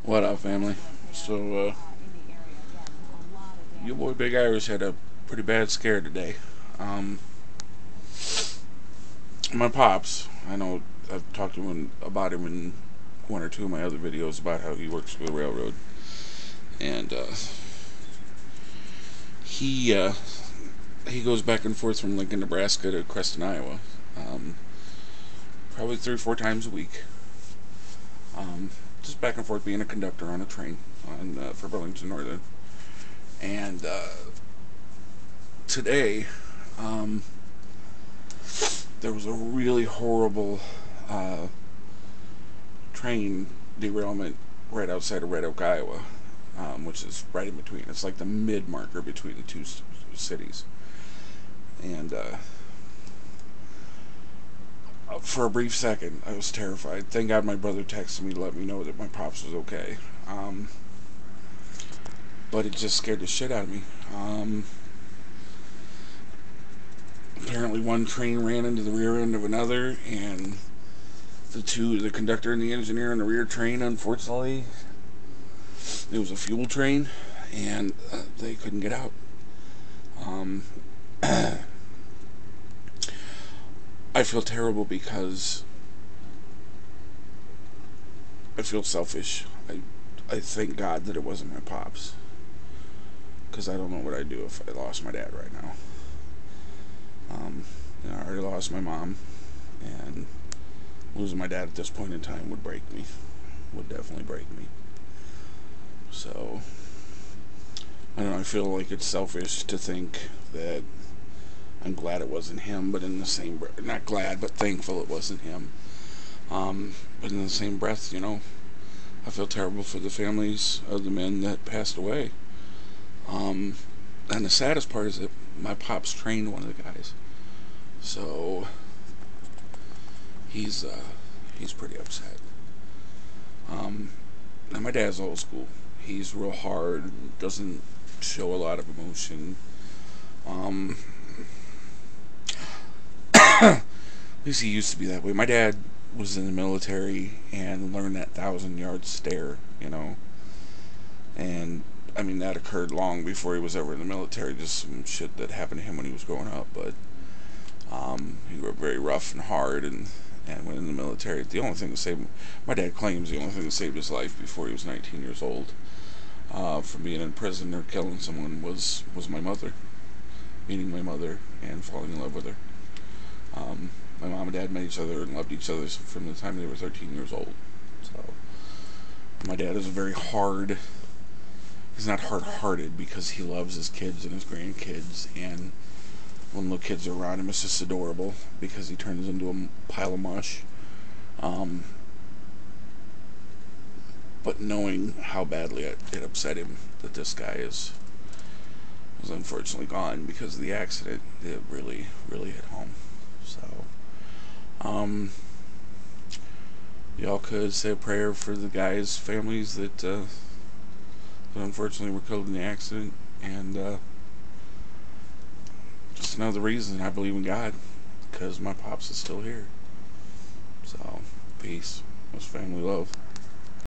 What up, family? So, your boy Big Irish had a pretty bad scare today. Um, my pops, I know I've talked to him about him in one or two of my other videos about how he works for the railroad, and he uh, he goes back and forth from Lincoln, Nebraska to Creston, Iowa, um, probably 3 or 4 times a week. Um, just back and forth being a conductor on a train for Burlington Northern, and today. Um, there was a really horrible uh, train derailment right outside of Red Oak, Iowa, which is right in between. It's like the mid marker between the two cities. And for a brief second, I was terrified. Thank God my brother texted me to let me know that my pops was okay. But it just scared the shit out of me. Apparently, one train ran into the rear end of another, and the conductor and the engineer in the rear train, unfortunately, it was a fuel train, and they couldn't get out. Um, I feel terrible because I feel selfish. I thank God that it wasn't my pops, because I don't know what I'd do if I lost my dad right now. I already lost my mom, and losing my dad at this point in time would break me. Would definitely break me. So, I don't know, I feel like it's selfish to think that I'm glad it wasn't him, but in the same breath, not glad, but thankful it wasn't him. But in the same breath, I feel terrible for the families of the men that passed away. Um, and the saddest part is that my pops trained one of the guys, so he's pretty upset. Um, and my dad's old school. He's real hard, doesn't show a lot of emotion. Um, at least he used to be that way. My dad was in the military and learned that 1,000 yard stare. And I mean, that occurred long before he was ever in the military, just some shit that happened to him when he was growing up. But he grew up very rough and hard, and went in the military. The only thing that saved my dad claims the only thing that saved his life before he was 19 years old from being in prison or killing someone was my mother, meeting my mother and falling in love with her. My mom and dad met each other and loved each other from the time they were 13 years old. So my dad is a very hard. He's not hard-hearted because he loves his kids and his grandkids, and when little kids are around him, it's just adorable because he turns into a pile of mush. Um, but knowing how badly it upset him that this guy was unfortunately gone because of the accident, it really, really hit home. So, y'all could say a prayer for the guys' families that unfortunately were killed in the accident, and just another reason I believe in God, because my pops is still here. So, peace. Much family love.